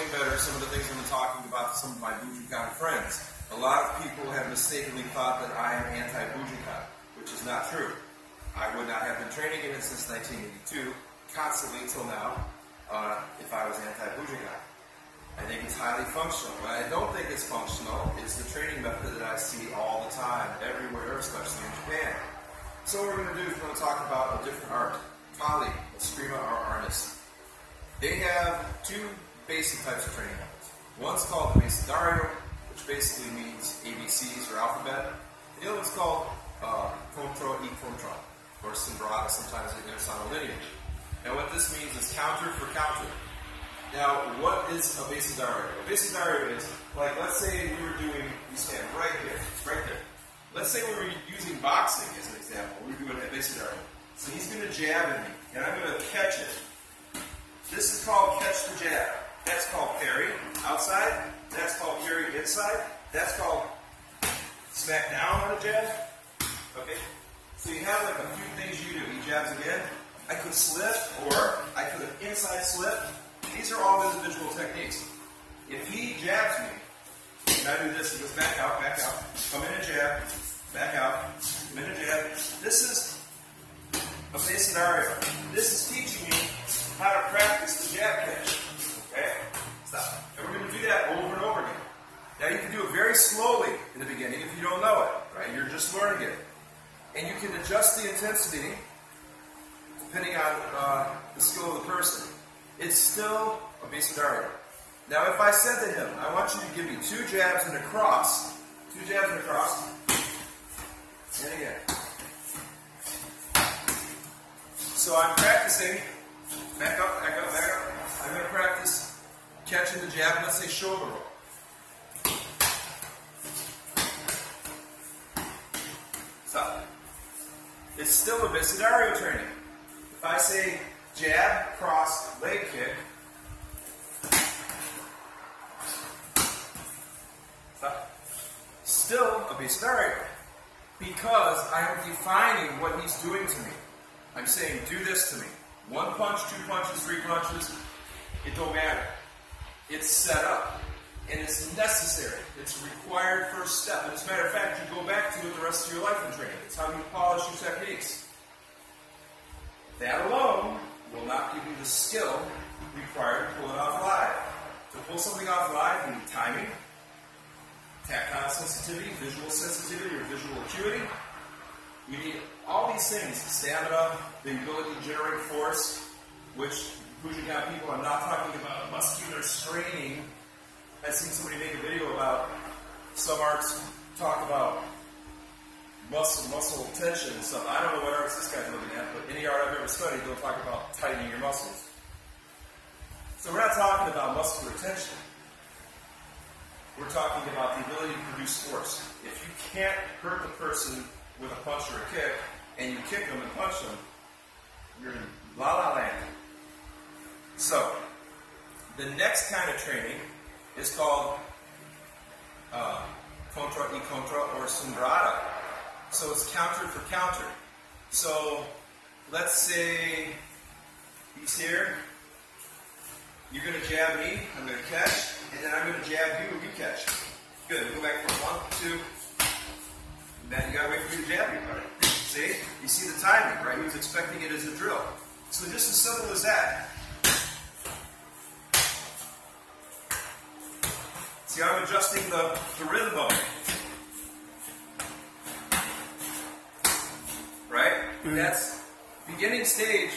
explain better some of the things I've been talking about to some of my Bujinkan friends. A lot of people have mistakenly thought that I am anti-Bujinkan, which is not true. I would not have been training in it since 1982, constantly till now, if I was anti-Bujinkan. I think it's highly functional. What I don't think is functional is the training method that I see all the time, everywhere, especially in Japan. So what we're going to do is we're going to talk about a different art, Kali, Eskrima, or Arnis. They have two basic types of training methods. One's called the Abecedario, which basically means ABCs or alphabet. And the other one's called Contra e Contra, or Sembrata, sometimes in lineage. Now what this means is counter for counter. Now, what is a Abecedario? A Abecedario is, like, let's say we were doing, you stand right here, it's right there. Let's say we were using boxing as an example. We're doing a Abecedario. So he's going to jab at me, and I'm going to catch it. This is called catch the jab. That's called parry outside. That's called parry inside. That's called smack down on a jab. Okay? So you have like a few things you do. He jabs again. I could slip, or I could inside slip. These are all individual techniques. If he jabs me, and I do this, he goes back out, come in and jab, back out, come in and jab. This is a Abecedario. This is teaching me how to practice the jab catch. Okay? Stop. And we're going to do that over and over again. Now you can do it very slowly in the beginning if you don't know it. Right? You're just learning it. And you can adjust the intensity depending on the skill of the person. It's still a Abecedario. Now if I said to him, I want you to give me two jabs and a cross, and again. So I'm practicing, back up. I'm going to practice catching the jab, let's say shoulder roll. Stop. It's still a Abecedario training. If I say jab, cross, leg kick, stop. Still a Abecedario. Because I am defining what he's doing to me. I'm saying, do this to me. 1 punch, 2 punches, 3 punches, it don't matter. It's set up. And it's necessary. It's a required first step. And as a matter of fact, you go back to it the rest of your life in training. It's how you polish your techniques. That alone will not give you the skill required to pull it off live. To pull something off live, you need timing, tactile sensitivity, visual sensitivity, or visual acuity. You need all these things, stamina, the ability to generate force, which Bujinkan people, I'm not talking about muscular straining. I've seen somebody make a video about some arts talk about muscle tension and stuff. I don't know what arts this guy's looking at, but any art I've ever studied, they'll talk about tightening your muscles. So we're not talking about muscular tension. We're talking about the ability to produce force. If you can't hurt the person with a punch or a kick, and you kick them and punch them, you're in la-la land. So, the next kind of training is called Contra e Contra, or Sembrata. So it's counter for counter. So, let's say he's here, you're going to jab me, I'm going to catch, and then I'm going to jab you and you catch. Good, go back for 1, 2, and then you got to wait for me to jab you. Right? See? You see the timing, right? He was expecting it as a drill. So just as simple as that. See, I'm adjusting the rhythm of it. Right? That's beginning stage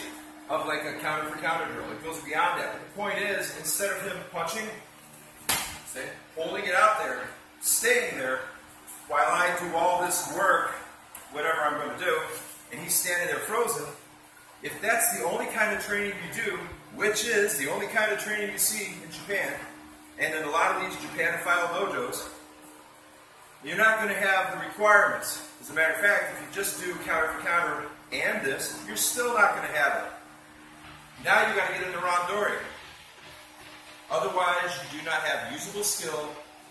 of like a counter for counter drill. It goes beyond that. But the point is, instead of him punching, say, holding it out there, staying there, while I do all this work, whatever I'm going to do, and he's standing there frozen, if that's the only kind of training you do, which is the only kind of training you see in Japan, and in a lot of these Japanophile dojos, you're not going to have the requirements. As a matter of fact, if you just do counter for counter and this, you're still not going to have it. Now you've got to get into randori. Otherwise, you do not have usable skill,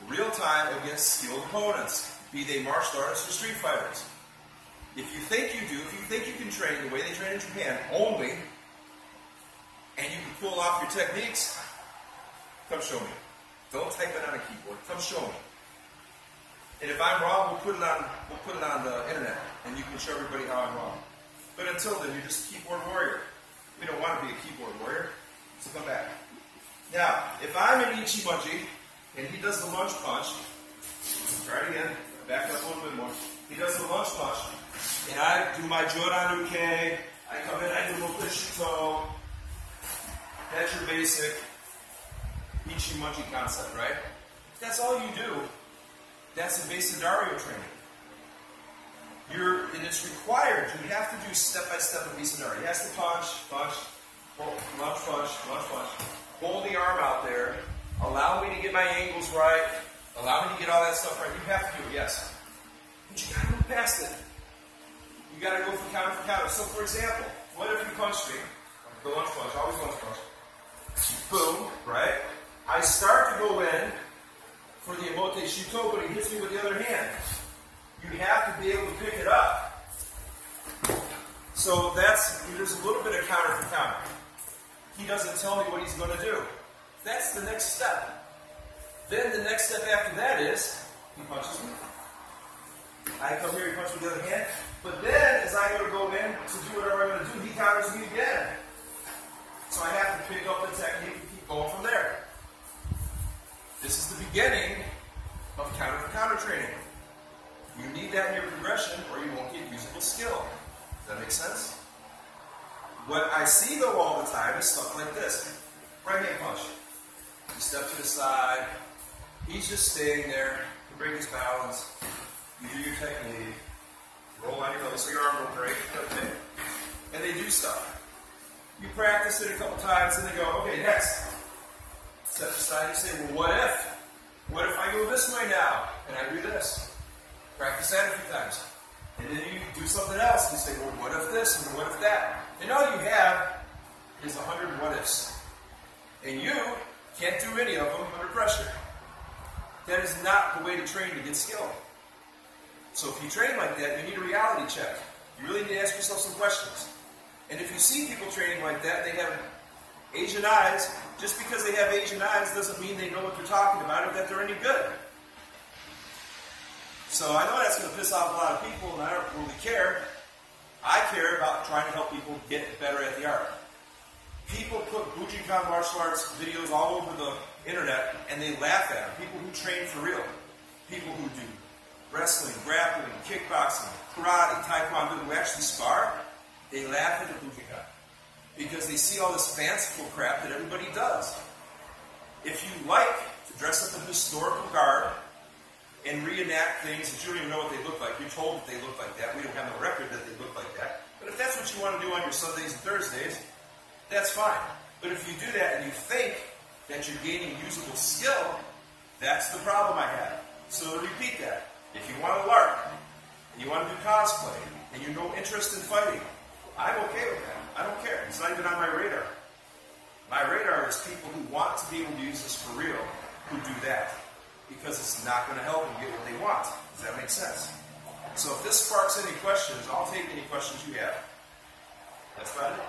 real time against skilled opponents, be they martial artists or street fighters. If you think you do, if you think you can train the way they train in Japan only, and you can pull off your techniques, come show me. Don't type it on a keyboard. Come show me. And if I'm wrong, we'll put it on the internet, and you can show everybody how I'm wrong. But until then, you're just a keyboard warrior. We don't want to be a keyboard warrior, so come back. Now, if I'm an Ichimonji, and he does the lunge punch, try it again, back up a little bit more. He does the lunge punch, and I do my Joranuke, I come in, I do a little Shito. That's your basic Ichimonji concept, right? If that's all you do, that's the basic Dario training. And it's required. You have to do step-by-step of Isanari. He has to punch, lunge punch. Hold the arm out there. Allow me to get my angles right. Allow me to get all that stuff right. You have to do it, yes. But you got to move past it. You got to go for counter. So, for example, what if you punch me? The lunge punch, always lunge punch. Boom, right? I start to go in for the emote shito, but he hits me with the other hand. You have to be able to pick it up. So there's a little bit of counter for counter. He doesn't tell me what he's going to do. That's the next step. Then the next step after that is, he punches me. I come here, he punches me with the other hand. But then, as I go in to do whatever I'm going to do, he counters me again. So I have to pick up the technique and keep going from there. This is the beginning of counter for counter training. You need that in your progression or you won't get usable skill. Does that make sense? What I see though all the time is stuff like this. Right hand punch. You step to the side. He's just staying there. You break his balance. You do your technique. Roll on your nose so your arm will break. Okay. And they do stuff. You practice it a couple times and they go, okay, next. Step aside, you say, well, what if? What if I go this way now? And I do this. Practice that a few times. And then you do something else. And you say, well, what if this? And what if that? And all you have is 100 what ifs. And you can't do any of them under pressure. That is not the way to train to get skill. So if you train like that, you need a reality check. You really need to ask yourself some questions. And if you see people training like that, they have Asian eyes. Just because they have Asian eyes doesn't mean they know what they're talking about or that they're any good. So I know that's going to piss off a lot of people, and I don't really care. I care about trying to help people get better at the art. People put Bujinkan martial arts videos all over the internet, and they laugh at them. People who train for real. People who do wrestling, grappling, kickboxing, karate, taekwondo, who actually spar, they laugh at the Bujinkan. Because they see all this fanciful crap that everybody does. If you like to dress up in historical garb and reenact things that you don't even know what they look like, you're told that they look like that, we don't have no record that they look like that, but if that's what you want to do on your Sundays and Thursdays, that's fine. But if you do that and you think that you're gaining usable skill, that's the problem I have. So to repeat that, if you want to LARP, and you want to do cosplay, and you're no interest in fighting, I'm okay with that. I don't care. It's not even on my radar. My radar is people who want to be able to use this for real, who do that. Because it's not going to help them get what they want. Does that make sense? So if this sparks any questions, I'll take any questions you have. That's about it.